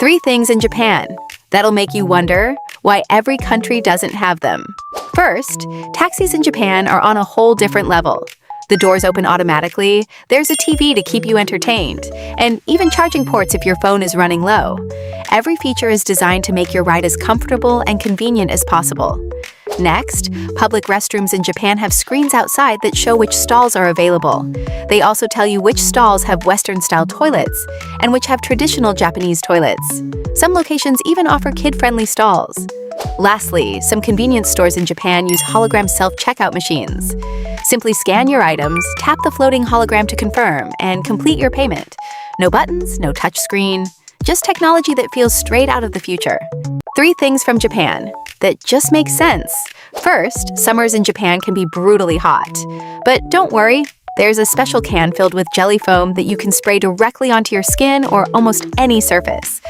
3 things in Japan that'll make you wonder why every country doesn't have them. First, taxis in Japan are on a whole different level. The doors open automatically, there's a TV to keep you entertained, and even charging ports if your phone is running low. Every feature is designed to make your ride as comfortable and convenient as possible. Next, public restrooms in Japan have screens outside that show which stalls are available. They also tell you which stalls have Western-style toilets and which have traditional Japanese toilets. Some locations even offer kid-friendly stalls. Lastly, some convenience stores in Japan use hologram self-checkout machines. Simply scan your items, tap the floating hologram to confirm, and complete your payment. No buttons, no touchscreen, just technology that feels straight out of the future. 3 things from Japan that just make sense. First, summers in Japan can be brutally hot. But don't worry, there's a special can filled with jelly foam that you can spray directly onto your skin or almost any surface.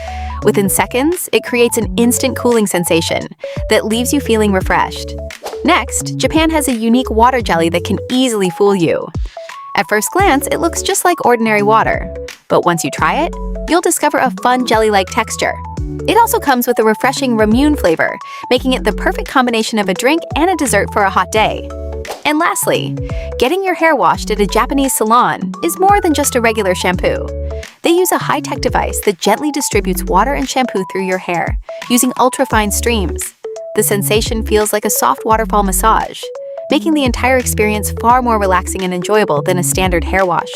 Within seconds, it creates an instant cooling sensation that leaves you feeling refreshed. Next, Japan has a unique water jelly that can easily fool you. At first glance, it looks just like ordinary water. But once you try it, you'll discover a fun jelly-like texture. It also comes with a refreshing ramune flavor, making it the perfect combination of a drink and a dessert for a hot day. And lastly, getting your hair washed at a Japanese salon is more than just a regular shampoo. They use a high-tech device that gently distributes water and shampoo through your hair, using ultra-fine streams. The sensation feels like a soft waterfall massage, making the entire experience far more relaxing and enjoyable than a standard hair wash.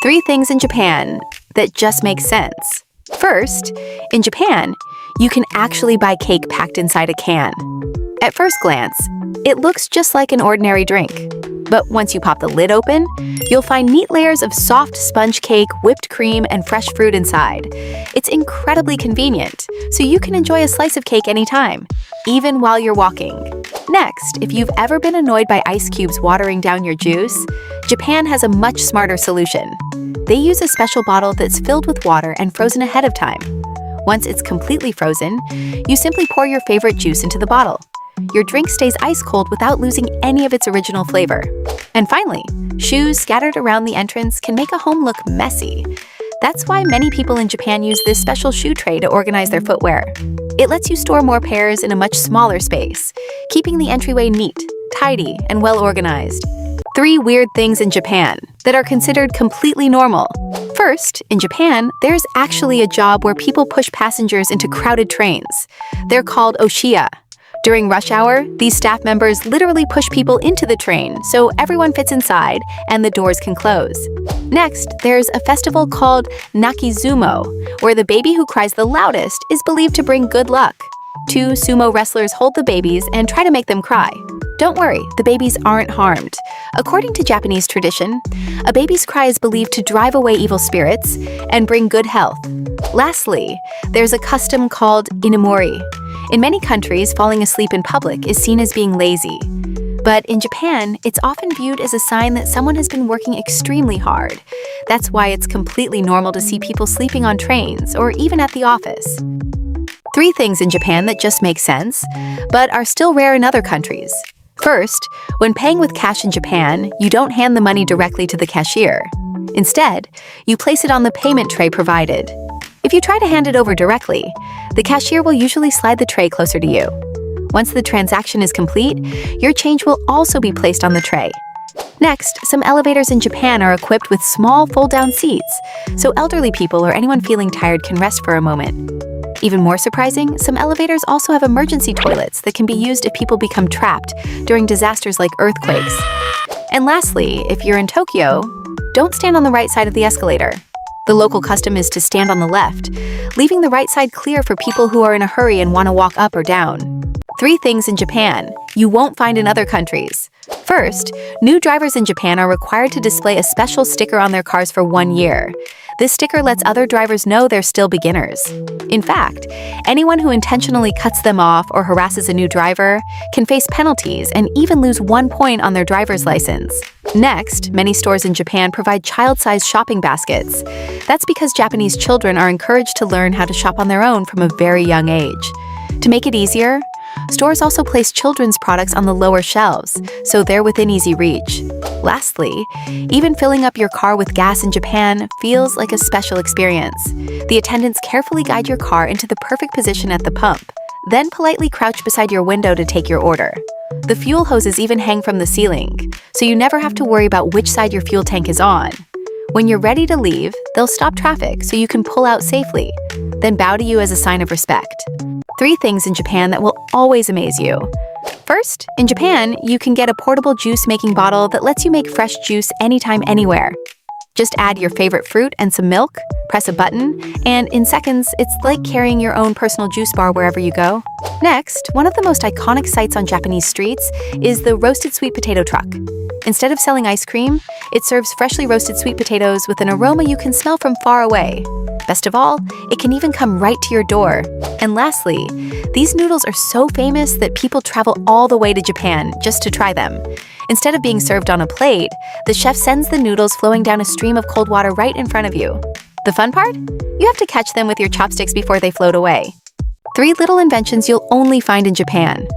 3 things in Japan that just make sense. First, in Japan, you can actually buy cake packed inside a can. At first glance, it looks just like an ordinary drink. But once you pop the lid open, you'll find neat layers of soft sponge cake, whipped cream, and fresh fruit inside. It's incredibly convenient, so you can enjoy a slice of cake anytime, even while you're walking. Next, if you've ever been annoyed by ice cubes watering down your juice, Japan has a much smarter solution. They use a special bottle that's filled with water and frozen ahead of time. Once it's completely frozen, you simply pour your favorite juice into the bottle. Your drink stays ice cold without losing any of its original flavor. And finally, shoes scattered around the entrance can make a home look messy. That's why many people in Japan use this special shoe tray to organize their footwear. It lets you store more pairs in a much smaller space, keeping the entryway neat, tidy, and well organized. 3 weird things in Japan that are considered completely normal. First, in Japan, there's actually a job where people push passengers into crowded trains. They're called oshiya. During rush hour, these staff members literally push people into the train so everyone fits inside and the doors can close. Next, there's a festival called Nakizumo, where the baby who cries the loudest is believed to bring good luck. 2 sumo wrestlers hold the babies and try to make them cry. Don't worry, the babies aren't harmed. According to Japanese tradition, a baby's cry is believed to drive away evil spirits and bring good health. Lastly, there's a custom called inamori. In many countries, falling asleep in public is seen as being lazy. But in Japan, it's often viewed as a sign that someone has been working extremely hard. That's why it's completely normal to see people sleeping on trains or even at the office. 3 things in Japan that just make sense, but are still rare in other countries. First, when paying with cash in Japan, you don't hand the money directly to the cashier. Instead, you place it on the payment tray provided. If you try to hand it over directly, the cashier will usually slide the tray closer to you. Once the transaction is complete, your change will also be placed on the tray. Next, some elevators in Japan are equipped with small fold-down seats, so elderly people or anyone feeling tired can rest for a moment. Even more surprising, some elevators also have emergency toilets that can be used if people become trapped during disasters like earthquakes. And lastly, if you're in Tokyo, don't stand on the right side of the escalator. The local custom is to stand on the left, leaving the right side clear for people who are in a hurry and want to walk up or down. 3 things in Japan you won't find in other countries. First, new drivers in Japan are required to display a special sticker on their cars for 1 year. This sticker lets other drivers know they're still beginners. In fact, anyone who intentionally cuts them off or harasses a new driver can face penalties and even lose 1 point on their driver's license. Next, many stores in Japan provide child-sized shopping baskets. That's because Japanese children are encouraged to learn how to shop on their own from a very young age. To make it easier, stores also place children's products on the lower shelves, so they're within easy reach. Lastly, even filling up your car with gas in Japan feels like a special experience. The attendants carefully guide your car into the perfect position at the pump, then politely crouch beside your window to take your order. The fuel hoses even hang from the ceiling, so you never have to worry about which side your fuel tank is on. When you're ready to leave, they'll stop traffic so you can pull out safely, then bow to you as a sign of respect. 3 things in Japan that will always amaze you. First, in Japan, you can get a portable juice-making bottle that lets you make fresh juice anytime, anywhere. Just add your favorite fruit and some milk, press a button, and in seconds, it's like carrying your own personal juice bar wherever you go. Next, one of the most iconic sights on Japanese streets is the roasted sweet potato truck. Instead of selling ice cream, it serves freshly roasted sweet potatoes with an aroma you can smell from far away. Best of all, it can even come right to your door. And lastly, these noodles are so famous that people travel all the way to Japan just to try them. Instead of being served on a plate, the chef sends the noodles flowing down a stream of cold water right in front of you. The fun part? You have to catch them with your chopsticks before they float away. 3 little inventions you'll only find in Japan.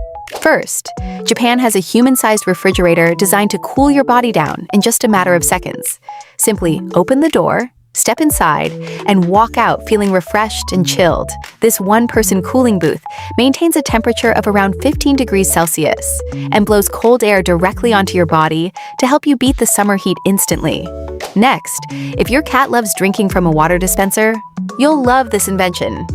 First, Japan has a human-sized refrigerator designed to cool your body down in just a matter of seconds. Simply open the door, step inside, and walk out feeling refreshed and chilled. This one-person cooling booth maintains a temperature of around 15 degrees Celsius and blows cold air directly onto your body to help you beat the summer heat instantly. Next, if your cat loves drinking from a water dispenser, you'll love this invention.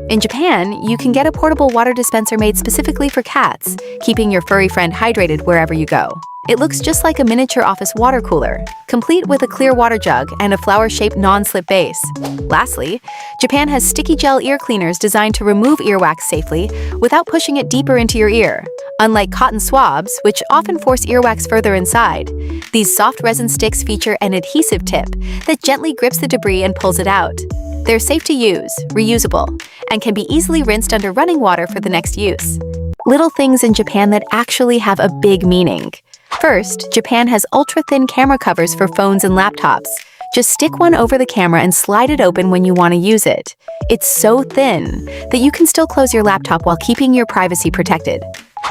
In Japan, you can get a portable water dispenser made specifically for cats, keeping your furry friend hydrated wherever you go. It looks just like a miniature office water cooler, complete with a clear water jug and a flower-shaped non-slip base. Lastly, Japan has sticky gel ear cleaners designed to remove earwax safely without pushing it deeper into your ear. Unlike cotton swabs, which often force earwax further inside, these soft resin sticks feature an adhesive tip that gently grips the debris and pulls it out. They're safe to use, reusable, and can be easily rinsed under running water for the next use. Little things in Japan that actually have a big meaning. First, Japan has ultra-thin camera covers for phones and laptops. Just stick one over the camera and slide it open when you want to use it. It's so thin that you can still close your laptop while keeping your privacy protected.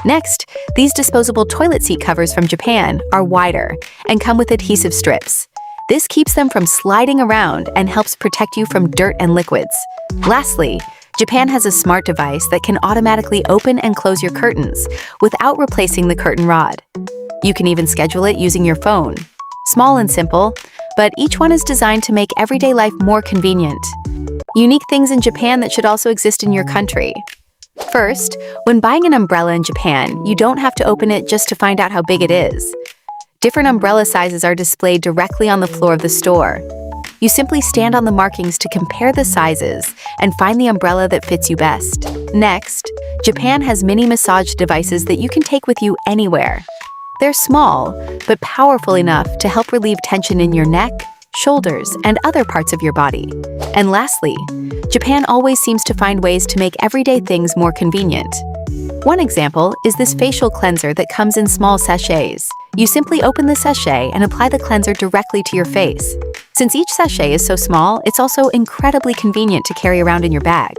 Next, these disposable toilet seat covers from Japan are wider and come with adhesive strips. This keeps them from sliding around and helps protect you from dirt and liquids. Lastly, Japan has a smart device that can automatically open and close your curtains without replacing the curtain rod. You can even schedule it using your phone. Small and simple, but each one is designed to make everyday life more convenient. Unique things in Japan that should also exist in your country. First, when buying an umbrella in Japan, you don't have to open it just to find out how big it is. Different umbrella sizes are displayed directly on the floor of the store. You simply stand on the markings to compare the sizes and find the umbrella that fits you best. Next, Japan has mini massage devices that you can take with you anywhere. They're small, but powerful enough to help relieve tension in your neck, shoulders, and other parts of your body. And lastly, Japan always seems to find ways to make everyday things more convenient. One example is this facial cleanser that comes in small sachets. You simply open the sachet and apply the cleanser directly to your face. Since each sachet is so small, it's also incredibly convenient to carry around in your bag.